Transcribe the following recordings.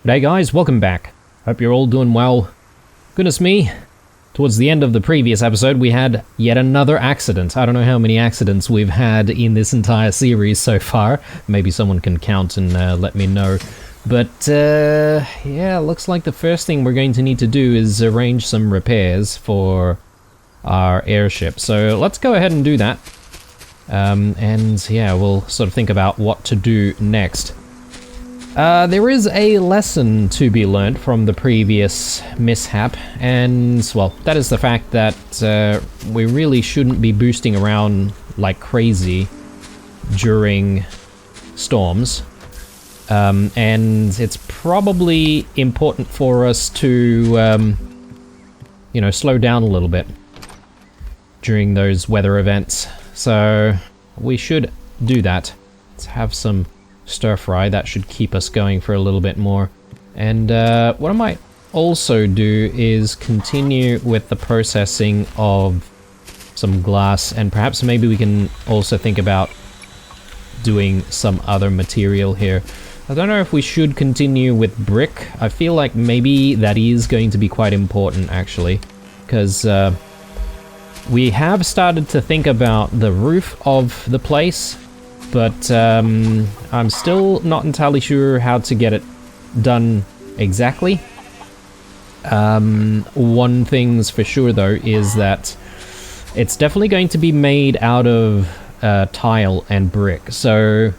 Hey guys, welcome back. Hope you're all doing well. Goodness me, towards the end of the previous episode we had yet another accident. I don't know how many accidents we've had in this entire series so far. Maybe someone can count and let me know. But yeah, looks like the first thing we're going to need to do is arrange some repairs for our airship. So let's go ahead and do that. And yeah, we'll sort of think about what to do next. There is a lesson to be learned from the previous mishap, and, well, that is the fact that we really shouldn't be boosting around like crazy during storms. And it's probably important for us to, you know, slow down a little bit during those weather events. So we should do that. Let's have some stir fry. That should keep us going for a little bit more. And what I might also do is continue with the processing of some glass, and perhaps maybe we can also think about doing some other material here. I don't know if we should continue with brick. I feel like maybe that is going to be quite important actually, because we have started to think about the roof of the place, but I'm still not entirely sure how to get it done exactly. One thing's for sure though is that it's definitely going to be made out of tile and brick, so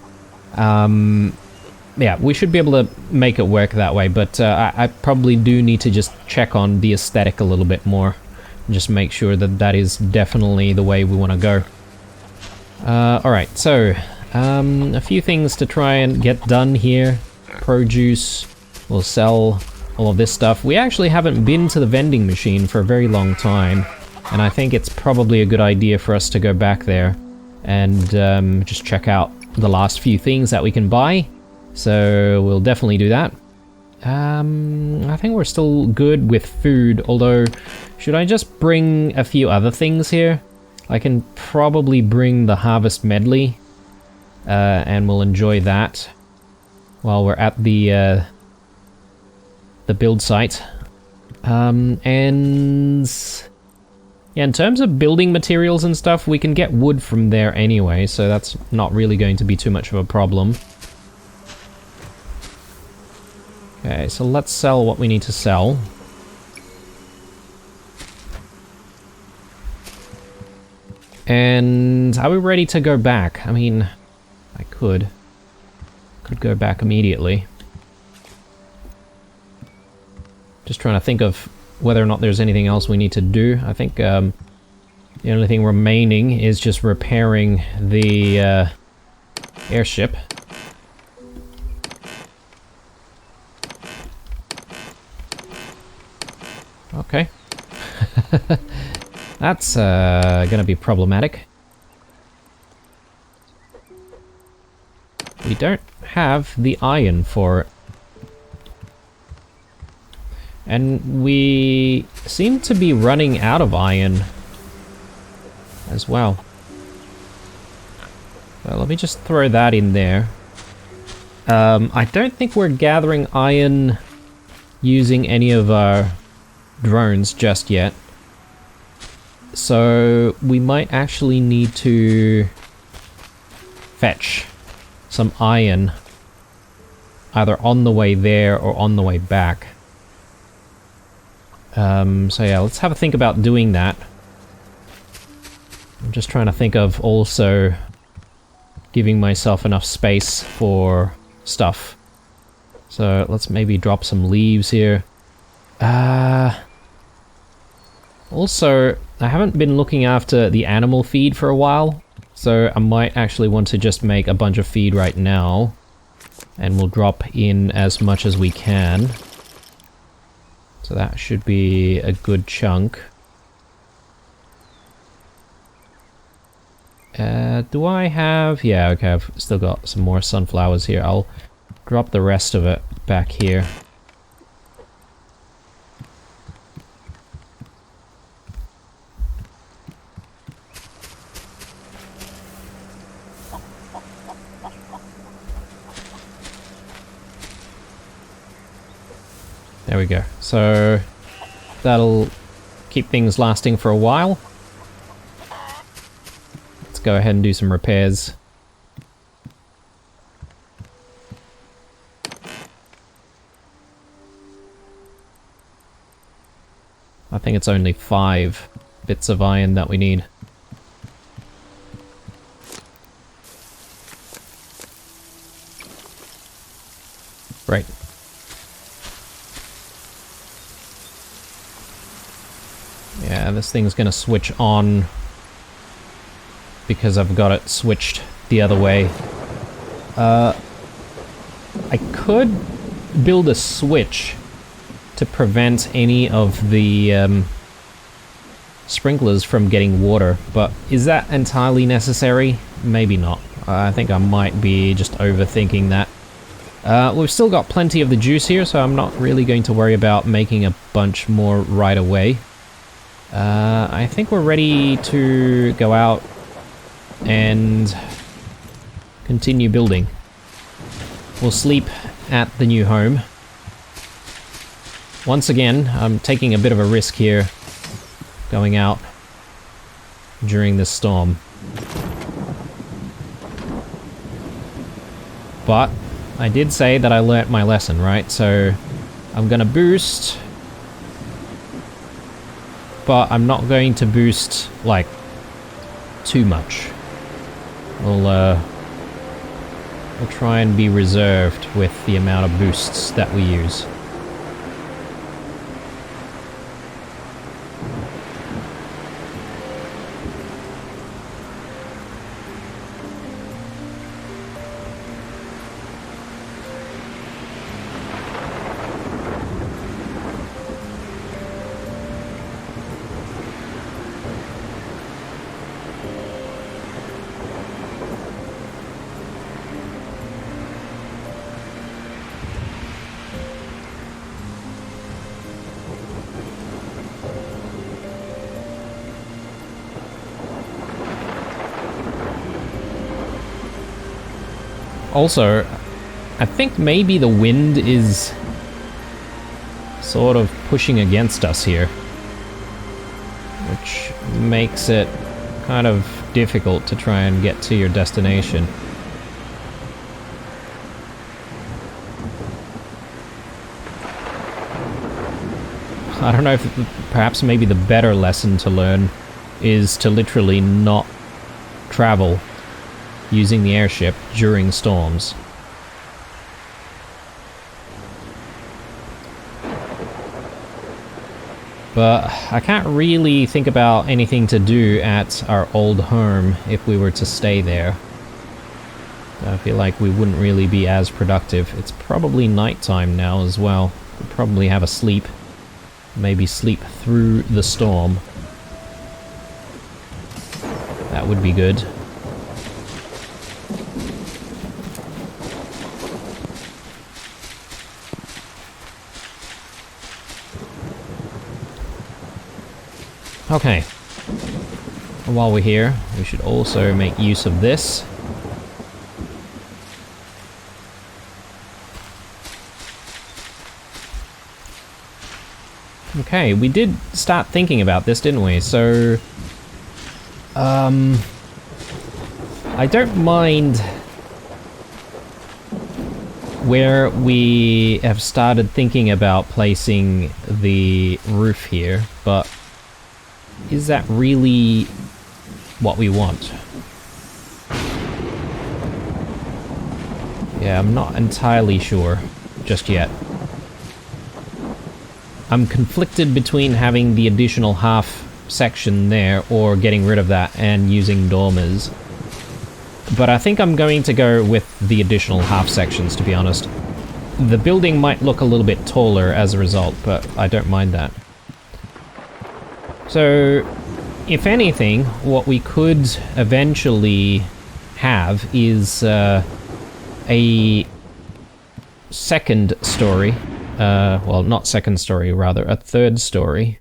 yeah, we should be able to make it work that way, but I probably do need to just check on the aesthetic a little bit more. Just make sure that that is definitely the way we want to go. Alright, so a few things to try and get done here. Produce, we'll sell all of this stuff. We actually haven't been to the vending machine for a very long time, and I think it's probably a good idea for us to go back there and just check out the last few things that we can buy. So we'll definitely do that. I think we're still good with food, although should I just bring a few other things here? I can probably bring the harvest medley, and we'll enjoy that while we're at the build site. And yeah, in terms of building materials and stuff, we can get wood from there anyway, so that's not really going to be too much of a problem. Okay, so let's sell what we need to sell. And are we ready to go back? I mean, I could go back immediately. Just trying to think of whether or not there's anything else we need to do. I think the only thing remaining is just repairing the airship. Okay. That's gonna be problematic. We don't have the iron for it. And we seem to be running out of iron as well. So let me just throw that in there. I don't think we're gathering iron using any of our drones just yet, so we might actually need to fetch some iron either on the way there or on the way back. So yeah, let's have a think about doing that. I'm just trying to think of also giving myself enough space for stuff. So let's maybe drop some leaves here. Also, I haven't been looking after the animal feed for a while, so I might actually want to just make a bunch of feed right now, and we'll drop in as much as we can. So that should be a good chunk. Do I have... yeah, okay, I've still got some more sunflowers here. I'll drop the rest of it back here. There we go. So that'll keep things lasting for a while. Let's go ahead and do some repairs. I think it's only 5 bits of iron that we need. Right. Yeah, this thing's gonna switch on because I've got it switched the other way. I could build a switch to prevent any of the sprinklers from getting water, but is that entirely necessary? Maybe not. I think I might be just overthinking that. We've still got plenty of the juice here, so I'm not really going to worry about making a bunch more right away. I think we're ready to go out and continue building. We'll sleep at the new home. Once again, I'm taking a bit of a risk here, going out during this storm. But I did say that I learnt my lesson, right? So I'm gonna boost, but I'm not going to boost, like, too much. We'll try and be reserved with the amount of boosts that we use. Also, I think maybe the wind is sort of pushing against us here, which makes it kind of difficult to try and get to your destination. I don't know if perhaps maybe the better lesson to learn is to literally not travel using the airship during storms. But I can't really think about anything to do at our old home if we were to stay there. I feel like we wouldn't really be as productive. It's probably nighttime now as well. We'll probably have a sleep. Maybe sleep through the storm. That would be good. Okay, and while we're here, we should also make use of this. Okay, we did start thinking about this, didn't we? So, I don't mind where we have started thinking about placing the roof here, but is that really what we want? Yeah, I'm not entirely sure just yet. I'm conflicted between having the additional half section there or getting rid of that and using dormers. But I think I'm going to go with the additional half sections, to be honest. The building might look a little bit taller as a result, but I don't mind that. So, if anything, what we could eventually have is a second story. Well, not second story, rather, a third story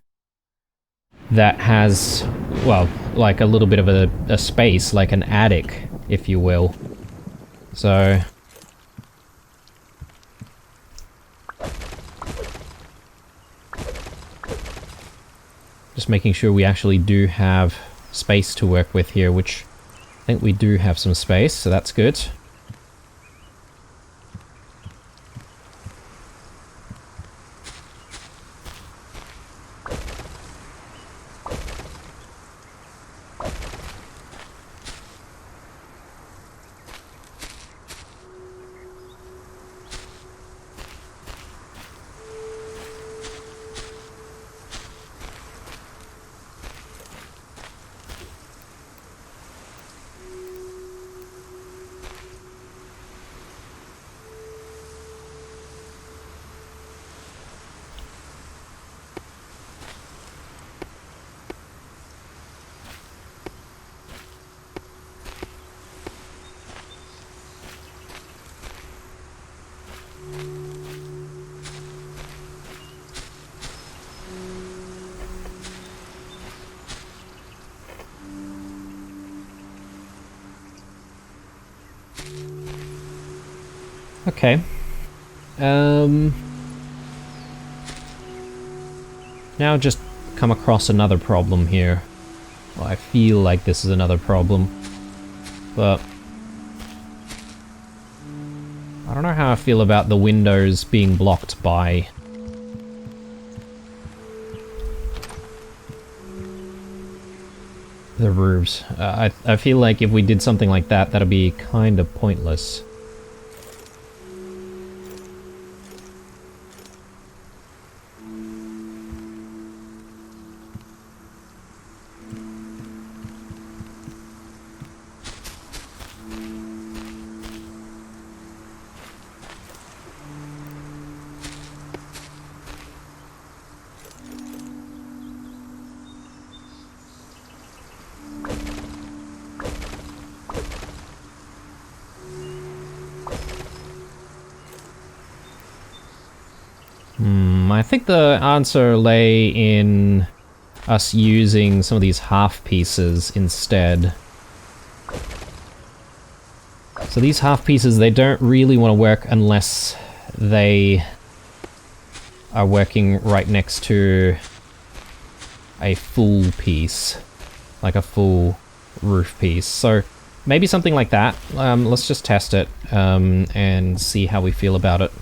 that has, well, like a little bit of a space, like an attic, if you will. So, Just making sure we actually do have space to work with here, which I think we do have some space, so that's good. Okay. Now just come across another problem here. Well, I feel like this is another problem, but I don't know how I feel about the windows being blocked by the roofs. I feel like if we did something like that, that'd be kind of pointless. I think the answer lay in us using some of these half pieces instead. So these half pieces, they don't really want to work unless they are working right next to a full piece, like a full roof piece. So maybe something like that. Let's just test it and see how we feel about it.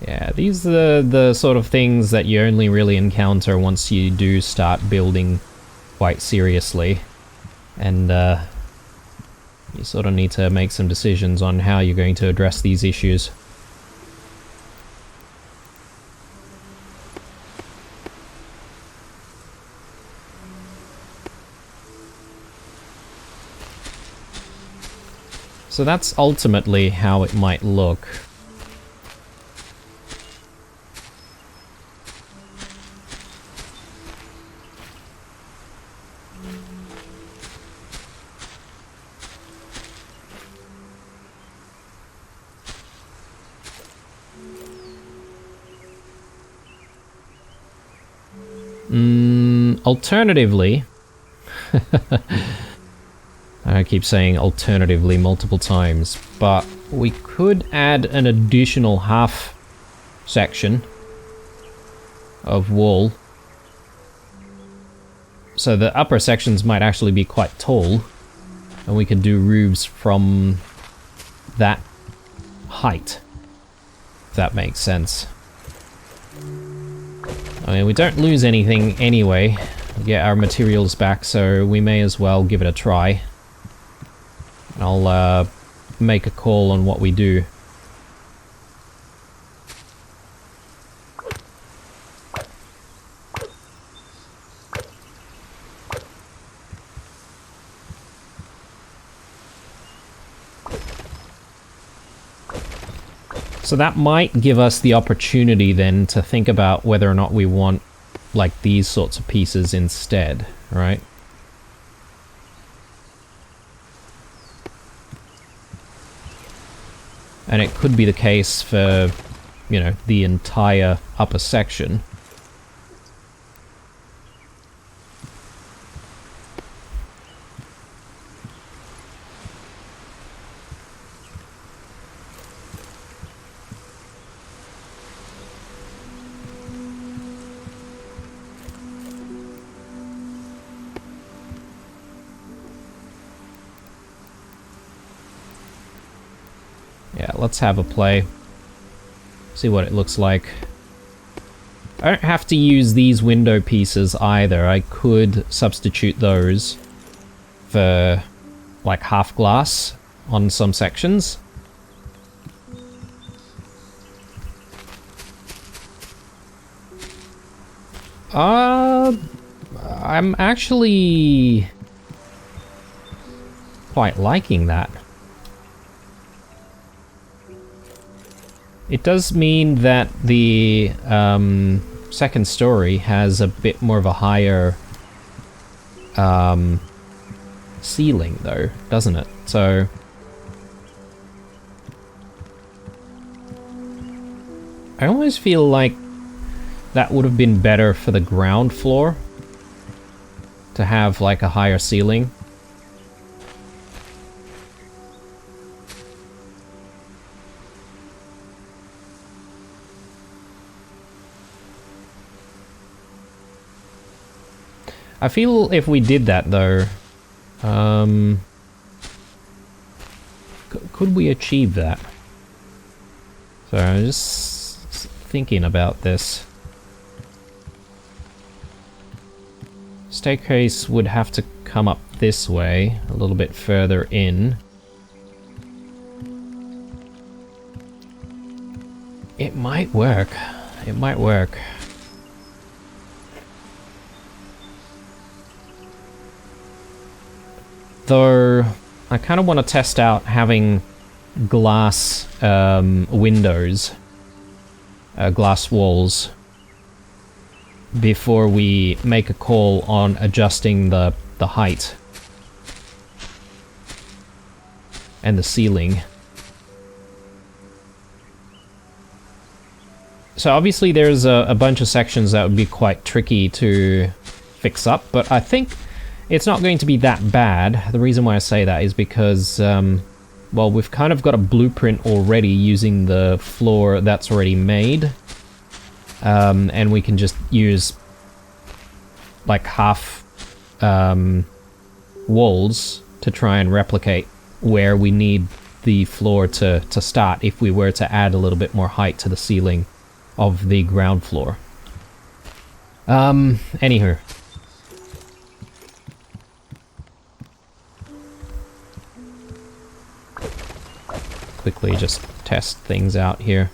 Yeah, these are the sort of things that you only really encounter once you do start building quite seriously. And you sort of need to make some decisions on how you're going to address these issues. So that's ultimately how it might look. Alternatively, I keep saying alternatively multiple times, but we could add an additional half section of wall. So the upper sections might actually be quite tall, and we could do roofs from that height, if that makes sense. I mean, we don't lose anything anyway. We get our materials back, so we may as well give it a try. And I'll make a call on what we do. So that might give us the opportunity then to think about whether or not we want like these sorts of pieces instead, right? And it could be the case for, you know, the entire upper section. Yeah, let's have a play. See what it looks like. I don't have to use these window pieces either. I could substitute those for like half glass on some sections. I'm actually quite liking that. It does mean that the second story has a bit more of a higher ceiling though, doesn't it? So I almost feel like that would have been better for the ground floor to have like a higher ceiling. I feel if we did that though, could we achieve that? So I'm just thinking about this. Staircase would have to come up this way, a little bit further in. It might work. It might work. Though, I kind of want to test out having glass windows, glass walls, before we make a call on adjusting the height and the ceiling. So obviously there's a bunch of sections that would be quite tricky to fix up, but I think it's not going to be that bad. The reason why I say that is because, well, we've kind of got a blueprint already using the floor that's already made. And we can just use like half walls to try and replicate where we need the floor to start if we were to add a little bit more height to the ceiling of the ground floor. Anywho. Quickly just test things out here.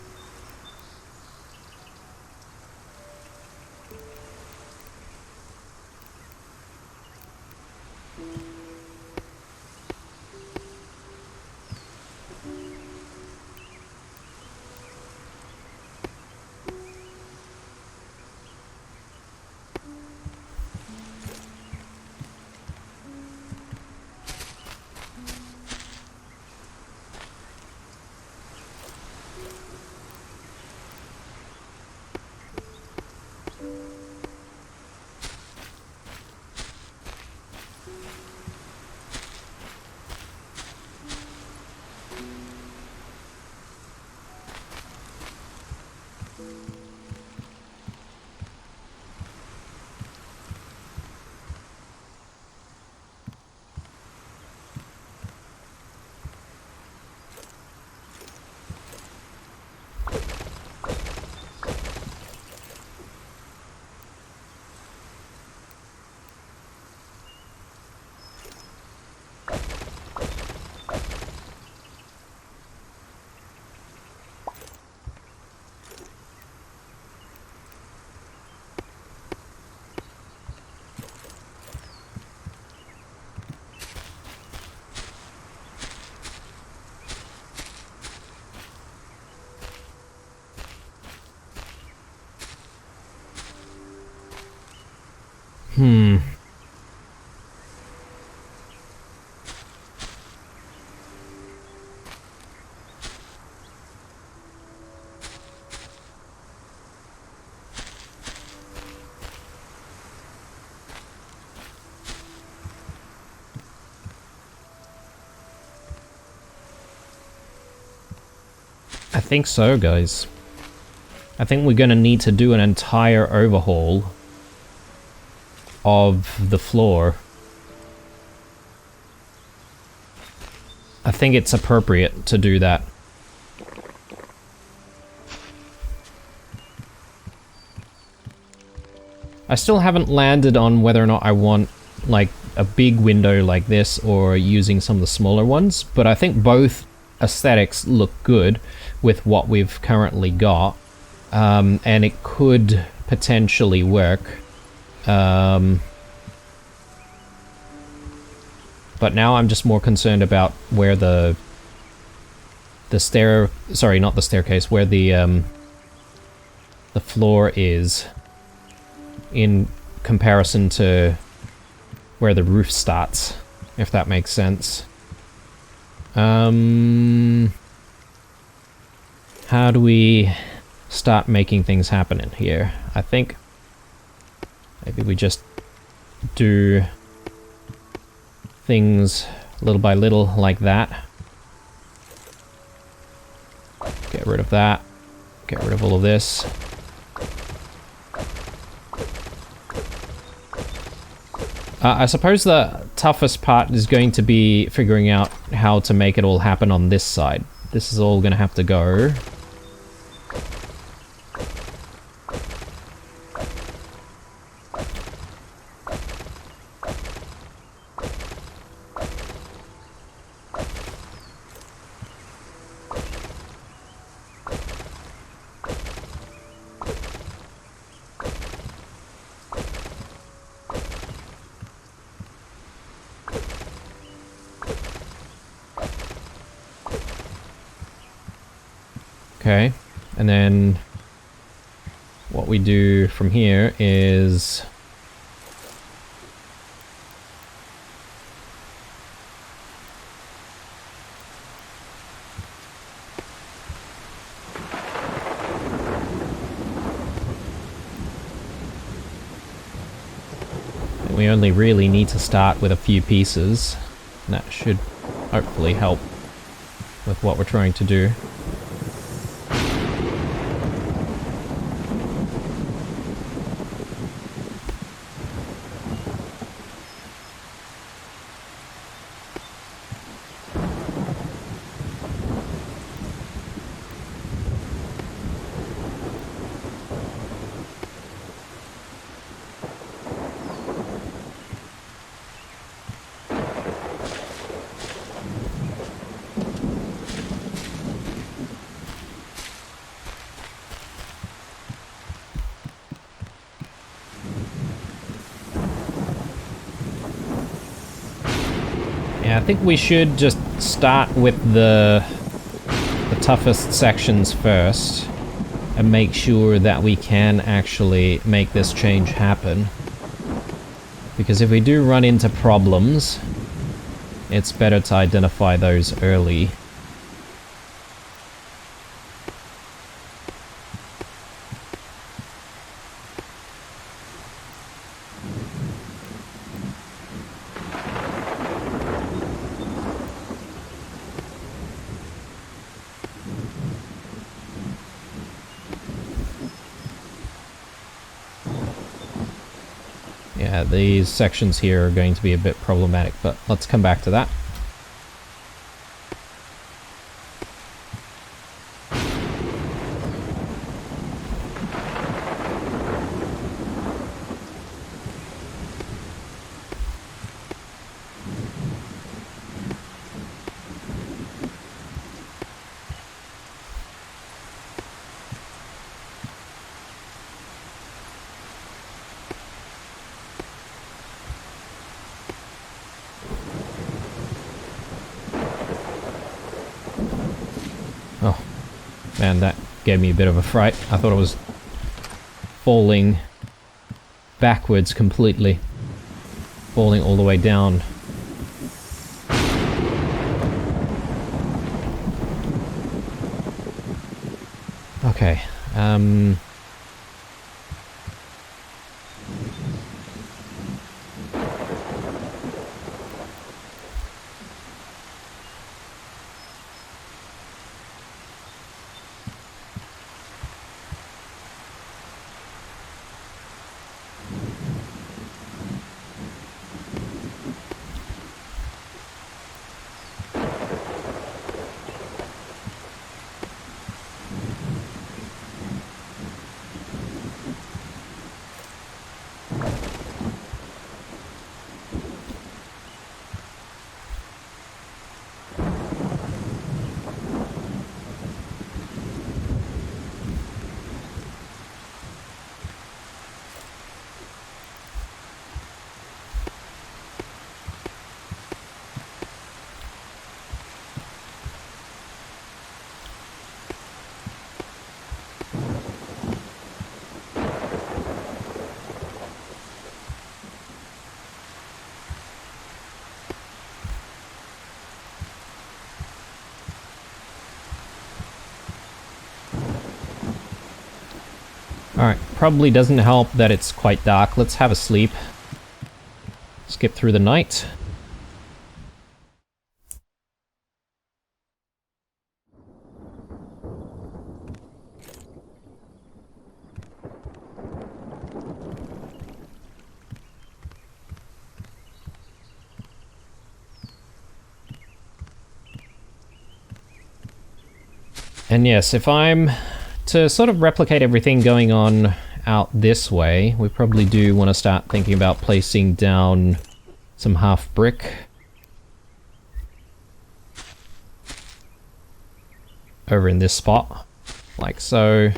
I think so, guys. I think we're gonna need to do an entire overhaul of the floor. I think it's appropriate to do that. I still haven't landed on whether or not I want, like, a big window like this or using some of the smaller ones, but I think both aesthetics look good with what we've currently got, and it could potentially work. But now I'm just more concerned about where the sorry, not the staircase, where the floor is in comparison to where the roof starts, if that makes sense. How do we start making things happen in here? I think maybe we just do things little by little like that. Get rid of that. Get rid of all of this. I suppose the toughest part is going to be figuring out how to make it all happen on this side. This is all going to have to go. Okay, and then what we do from here is we only really need to start with a few pieces, and that should hopefully help with what we're trying to do. Yeah, I think we should just start with the toughest sections first and make sure that we can actually make this change happen. Because if we do run into problems, it's better to identify those early. Yeah, these sections here are going to be a bit problematic, but let's come back to that. Oh, man, that gave me a bit of a fright. I thought I was falling backwards completely. Falling all the way down. Okay, Alright, probably doesn't help that it's quite dark. Let's have a sleep. Skip through the night. And yes, if I'm to sort of replicate everything going on out this way, we probably do want to start thinking about placing down some half brick over in this spot, like so.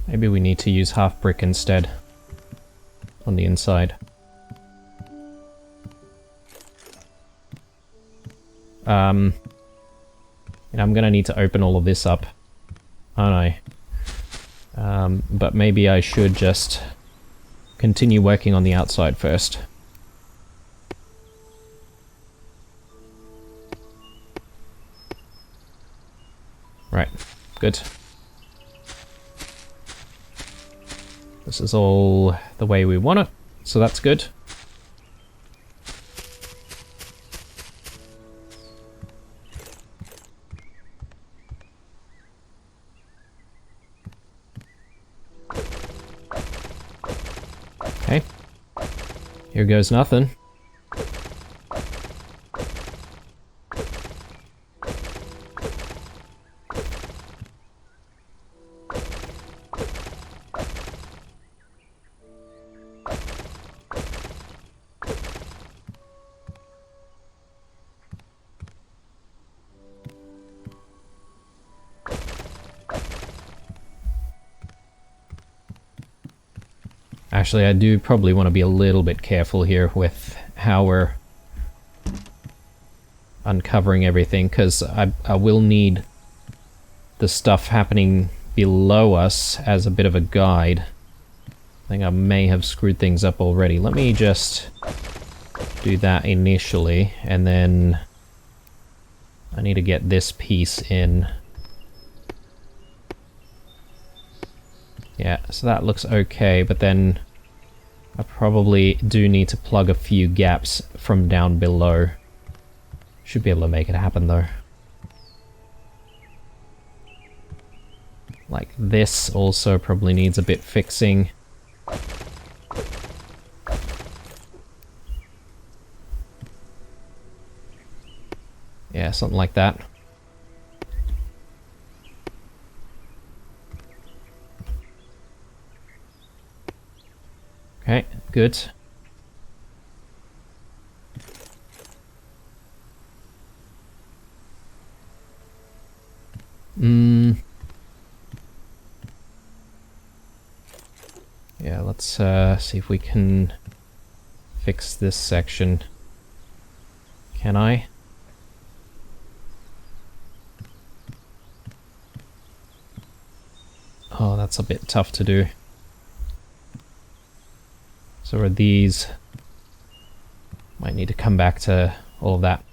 Maybe we need to use half brick instead on the inside. And I'm gonna need to open all of this up, aren't I? But maybe I should just continue working on the outside first. Right, good. This is all the way we want it, so that's good. Okay. Here goes nothing. Actually, I do probably want to be a little bit careful here with how we're uncovering everything, because I will need the stuff happening below us as a bit of a guide. I think I may have screwed things up already. Let me just do that initially, and then I need to get this piece in. Yeah, so that looks okay, but then I probably do need to plug a few gaps from down below. Should be able to make it happen though. Like this also probably needs a bit fixing. Yeah, something like that. Okay, good. Yeah, let's see if we can fix this section. Can I? Oh, that's a bit tough to do. So are these... Might need to come back to all of that.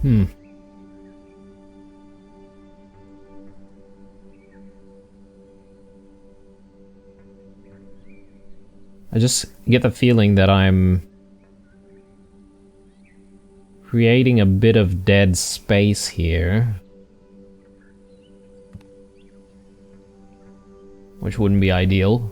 I just get the feeling that I'm creating a bit of dead space here, which wouldn't be ideal.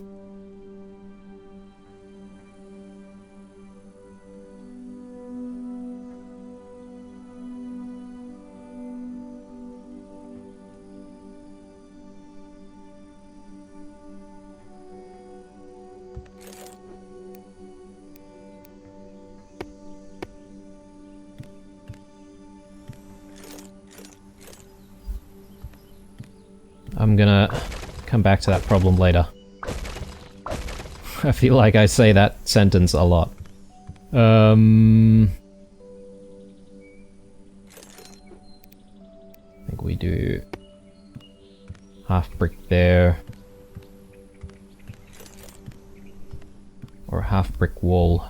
I'm gonna come back to that problem later. I feel like I say that sentence a lot. I think we do half brick there. Or half brick wall.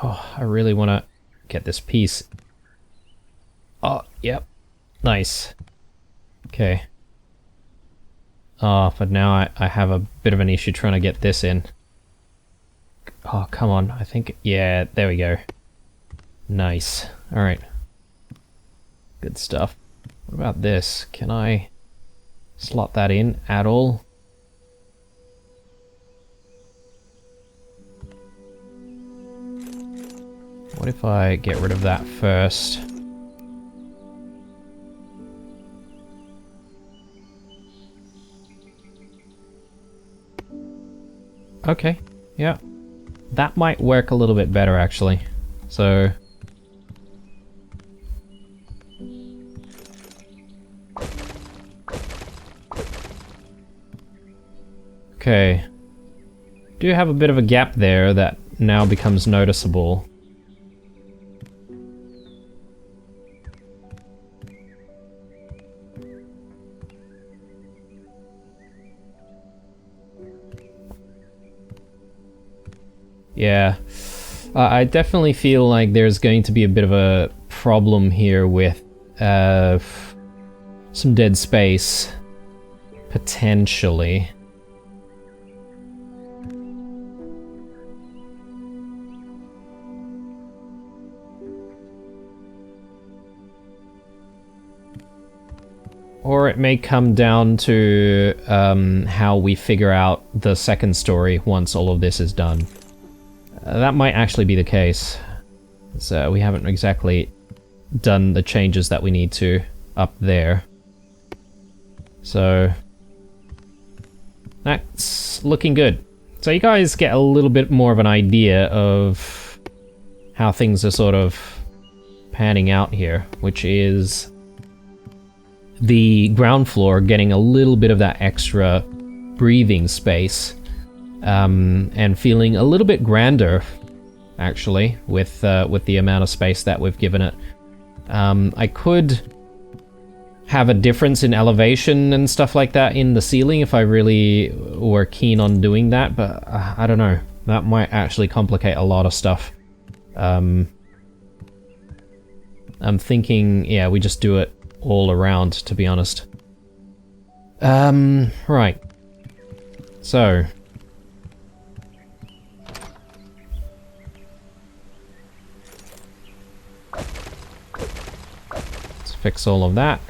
Oh, I really want to get this piece. Oh, yep. Nice. Okay. Oh, but now I have a bit of an issue trying to get this in. Oh, come on. I think... Yeah, there we go. Nice. Alright. Good stuff. What about this? Can I slot that in at all? What if I get rid of that first? Okay, yeah. That might work a little bit better, actually. So... Okay. Do have a bit of a gap there that now becomes noticeable. Yeah, I definitely feel like there's going to be a bit of a problem here with some dead space, potentially. Or it may come down to how we figure out the second story once all of this is done. That might actually be the case. So we haven't exactly done the changes that we need to up there. So that's looking good. So you guys get a little bit more of an idea of how things are sort of panning out here, which is the ground floor getting a little bit of that extra breathing space, and feeling a little bit grander, actually, with the amount of space that we've given it. I could have a difference in elevation and stuff like that in the ceiling if I really were keen on doing that, but I don't know. That might actually complicate a lot of stuff. I'm thinking, yeah, we just do it all around, to be honest. Right. So. Let's fix all of that.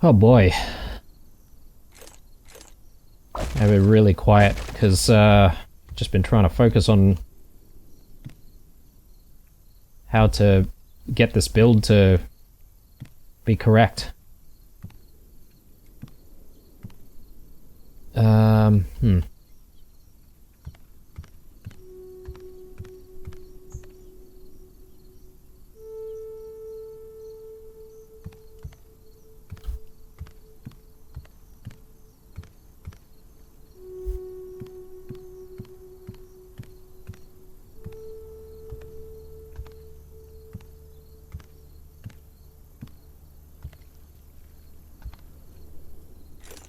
Oh boy. I've been really quiet because just been trying to focus on how to get this build to be correct. Hmm.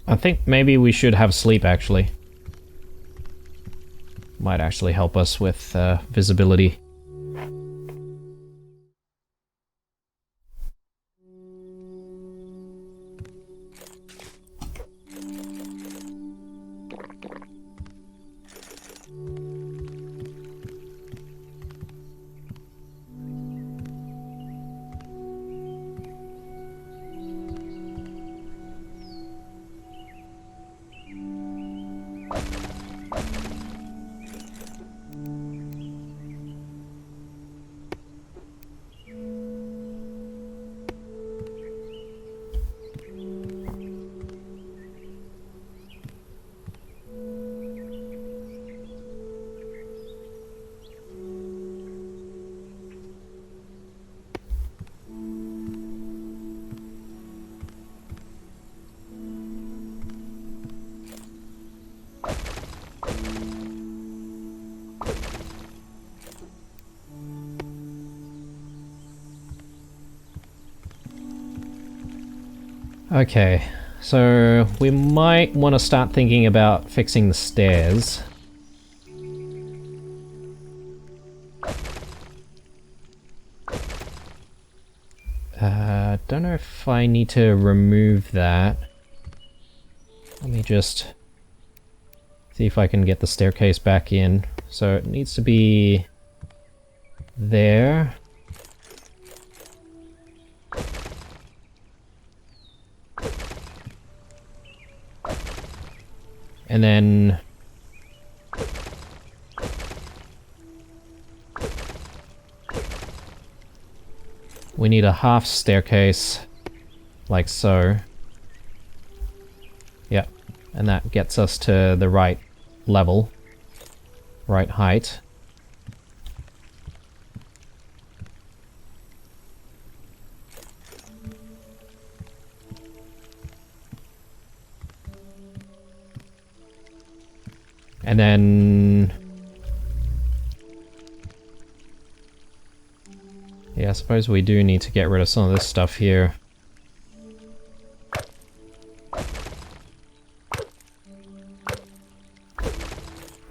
I think maybe we should have sleep, actually. Might actually help us with visibility. Okay, so we might want to start thinking about fixing the stairs. Don't know if I need to remove that. Let me just see if I can get the staircase back in. So it needs to be there. And then we need a half staircase, like so. Yep, and that gets us to the right level, right height. And then... yeah, I suppose we do need to get rid of some of this stuff here.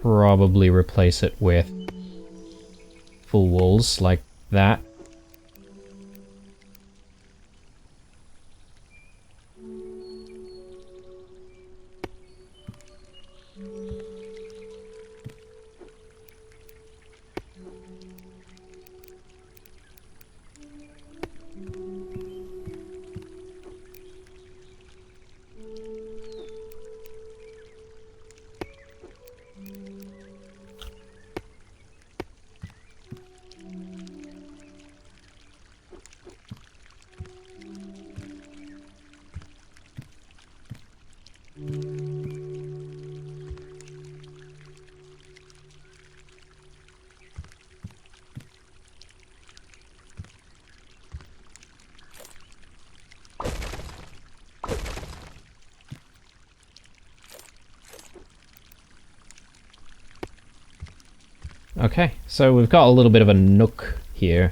Probably replace it with full walls like that. Okay, so we've got a little bit of a nook here,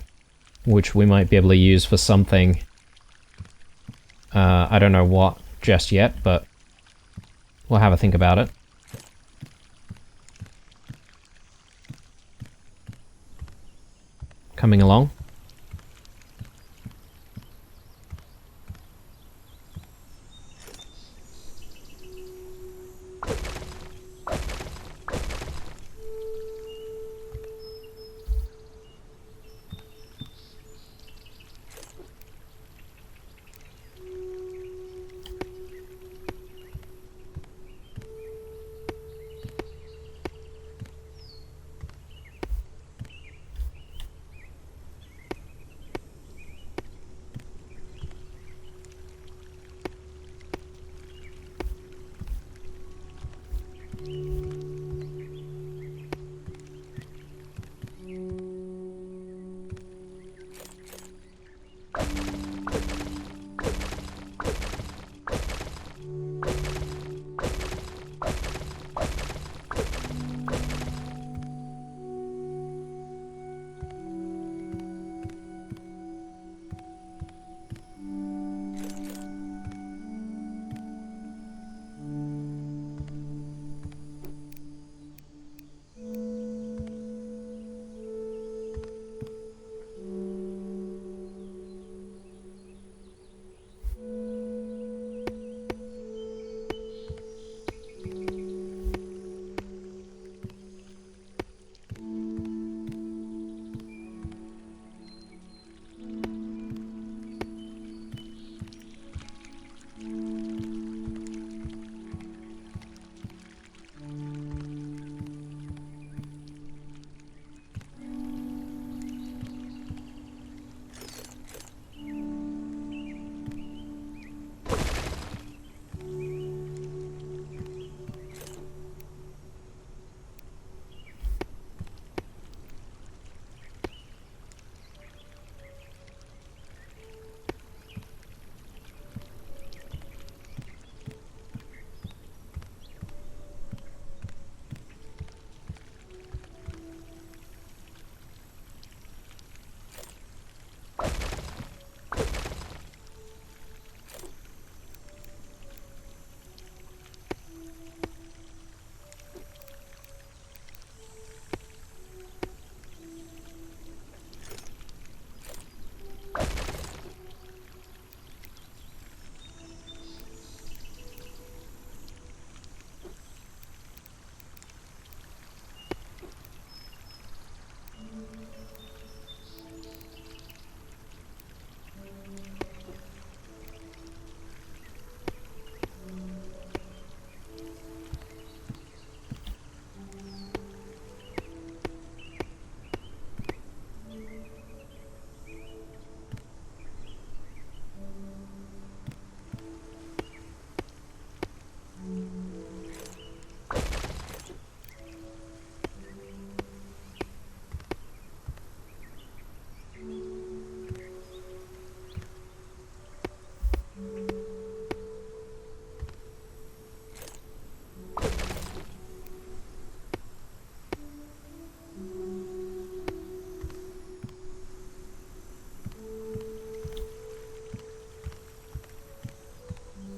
which we might be able to use for something. I don't know what just yet, but we'll have a think about it. Coming along.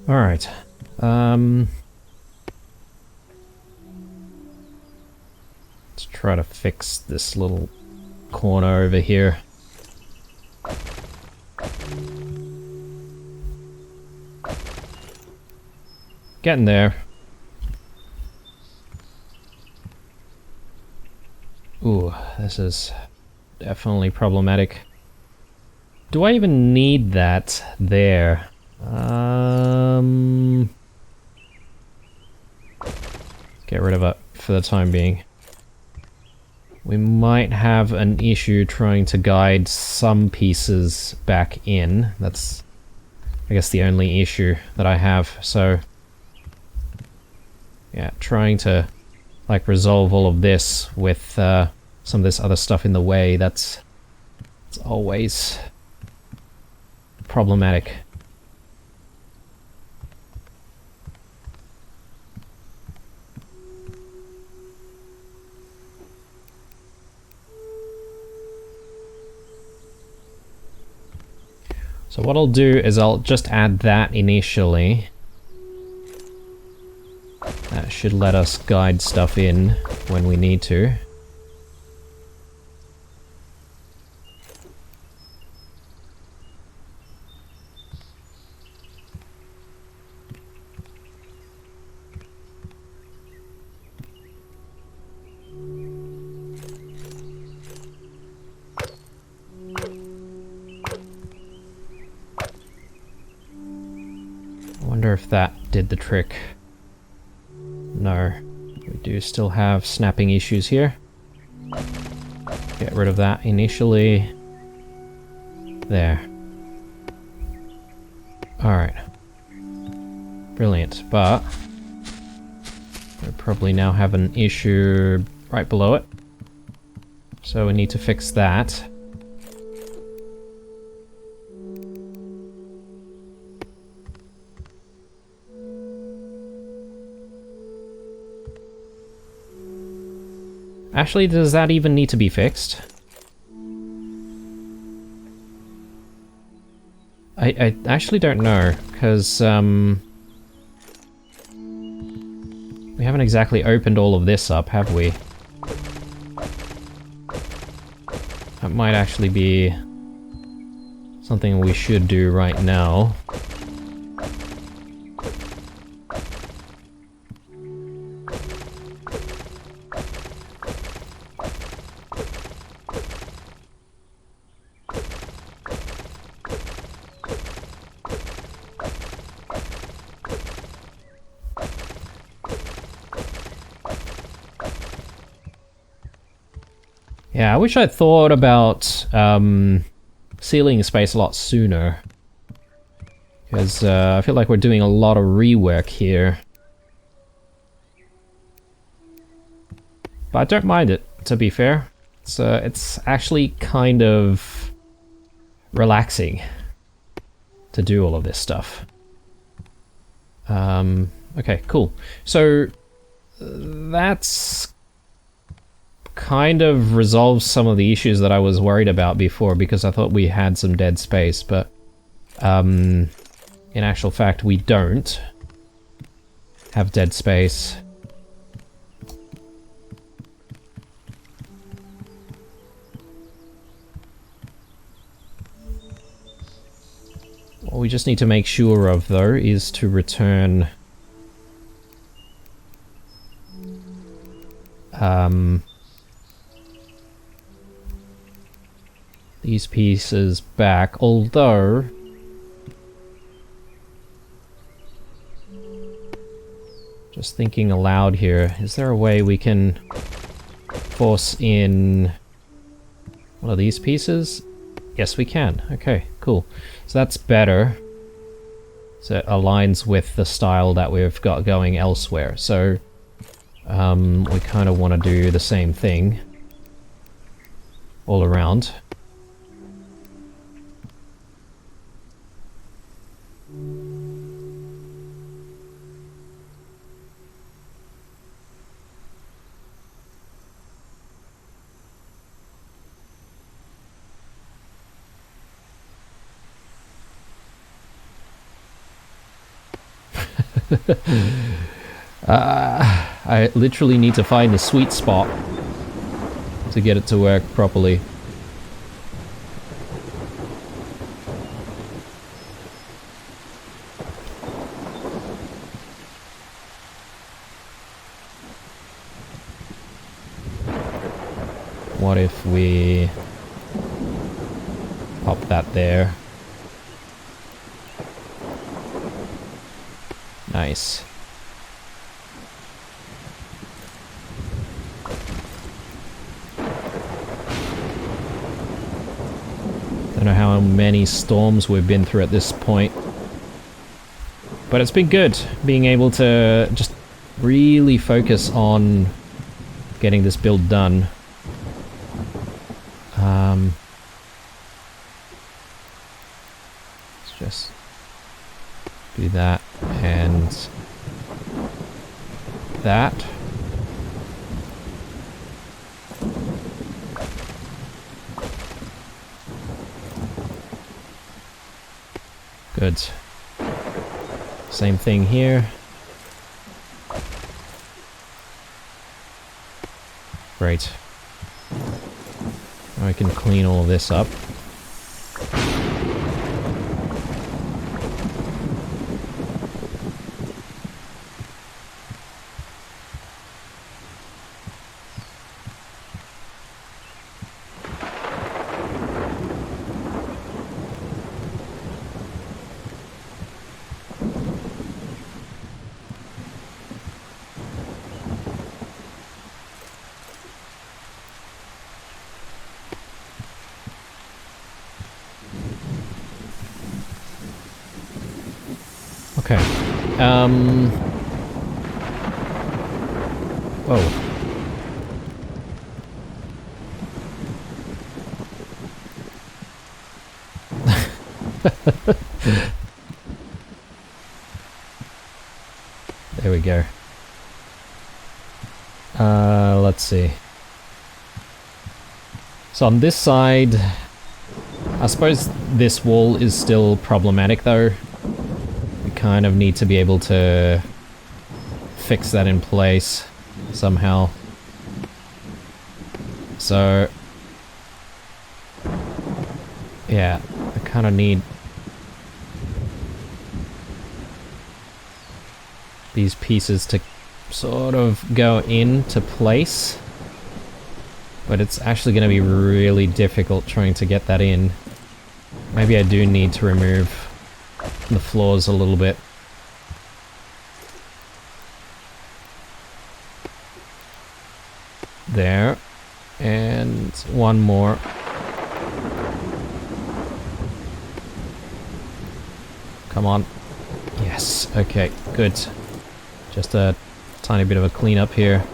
Alright. Let's try to fix this little corner over here. Getting there. Ooh, this is definitely problematic. Do I even need that there? Get rid of it for the time being. We might have an issue trying to guide some pieces back in. That's, I guess, the only issue that I have. So, yeah, trying to, like, resolve all of this with some of this other stuff in the way, it's always problematic. So what I'll do is I'll just add that initially. That should let us guide stuff in when we need to. I wonder if that did the trick. No. We do still have snapping issues here. Get rid of that initially. There. Alright. Brilliant, but we probably now have an issue right below it. So we need to fix that. Actually, does that even need to be fixed? I actually don't know, because we haven't exactly opened all of this up, have we? That might actually be something we should do right now. Yeah, I wish I'd thought about sealing space a lot sooner. Because I feel like we're doing a lot of rework here. But I don't mind it, to be fair. It's actually kind of relaxing to do all of this stuff. Okay, cool. So that's kind of resolves some of the issues that I was worried about before, because I thought we had some dead space, but in actual fact we don't have dead space. What we just need to make sure of, though, is to return these pieces back, although just thinking aloud here, is there a way we can force in one of these pieces? Yes, we can. Okay, cool. So that's better. So it aligns with the style that we've got going elsewhere. So we kind of want to do the same thing all around. I literally need to find the sweet spot to get it to work properly. What if we pop that there? Nice. Don't know how many storms we've been through at this point, but it's been good being able to just really focus on getting this build done. Let's just do that and that. Good. Same thing here. Great. Now I can clean all of this up. Okay. Whoa. There we go. Let's see. So on this side, I suppose this wall is still problematic though. We kind of need to be able to fix that in place somehow. So yeah, I kind of need these pieces to sort of go into place, but it's actually going to be really difficult trying to get that in. Maybe I do need to remove the floors a little bit. There. And one more. Come on. Yes, okay, good. Just a tiny bit of a cleanup here.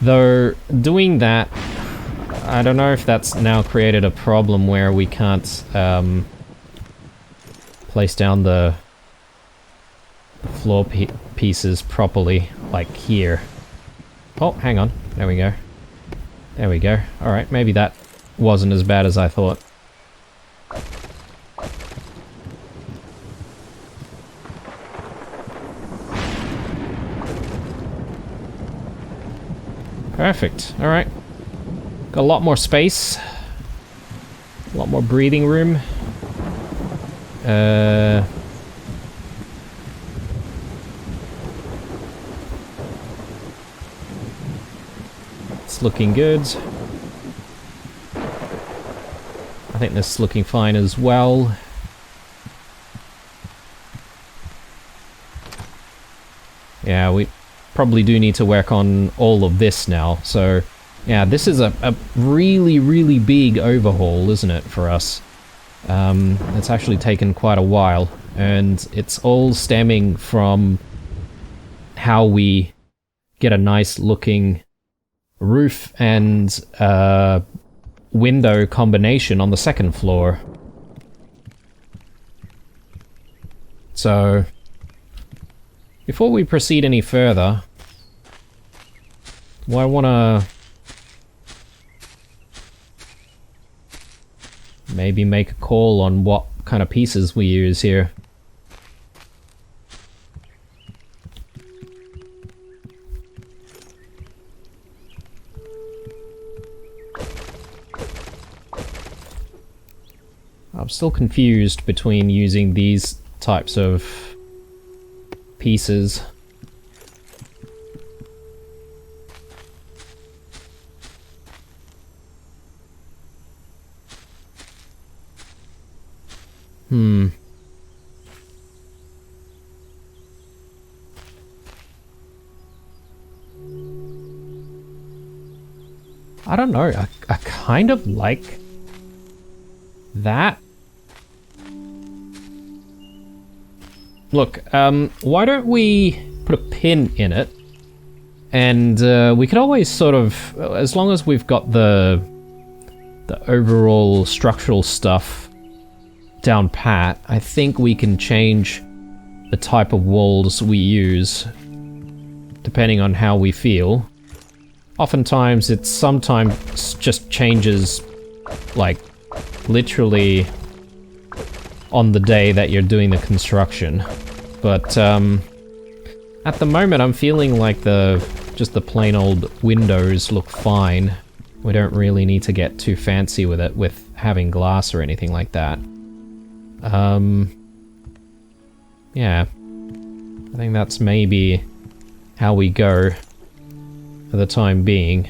Though, doing that, I don't know if that's now created a problem where we can't place down the floor pieces properly, like here. Oh, hang on. There we go. There we go. Alright, maybe that wasn't as bad as I thought. Perfect. Alright. Got a lot more space. A lot more breathing room. It's looking good. I think this is looking fine as well. Yeah, we probably do need to work on all of this now. So, yeah, this is a really, really big overhaul, isn't it, for us? It's actually taken quite a while, and it's all stemming from how we get a nice looking roof and window combination on the second floor. So, before we proceed any further, do I want to maybe make a call on what kind of pieces we use here. I'm still confused between using these types of pieces. I don't know, I kind of like that. Look, why don't we put a pin in it, and we could always sort of, as long as we've got the overall structural stuff down pat, I think we can change the type of walls we use depending on how we feel. Oftentimes it sometimes just changes, like, literally on the day that you're doing the construction. But at the moment I'm feeling like just the plain old windows look fine. We don't really need to get too fancy with it, with having glass or anything like that. Yeah. I think that's maybe how we go for the time being.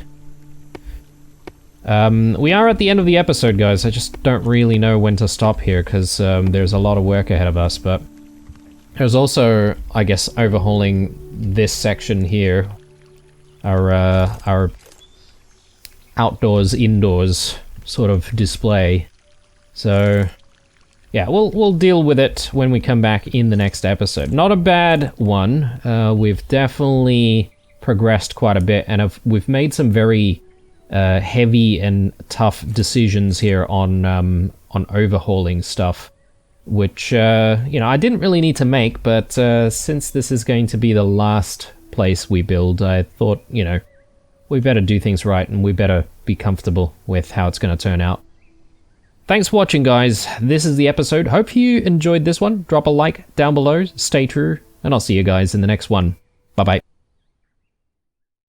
We are at the end of the episode, guys. I just don't really know when to stop here, because there's a lot of work ahead of us, but there's also, I guess, overhauling this section here. Our outdoors, indoors sort of display. So, yeah, we'll deal with it when we come back in the next episode. Not a bad one. We've definitely progressed quite a bit, and we've made some very heavy and tough decisions here on overhauling stuff, which you know, I didn't really need to make, but since this is going to be the last place we build, I thought, you know, we better do things right, and we better be comfortable with how it's going to turn out. Thanks for watching, guys. This is the episode. Hope you enjoyed this one. Drop a like down below, stay true, and I'll see you guys in the next one.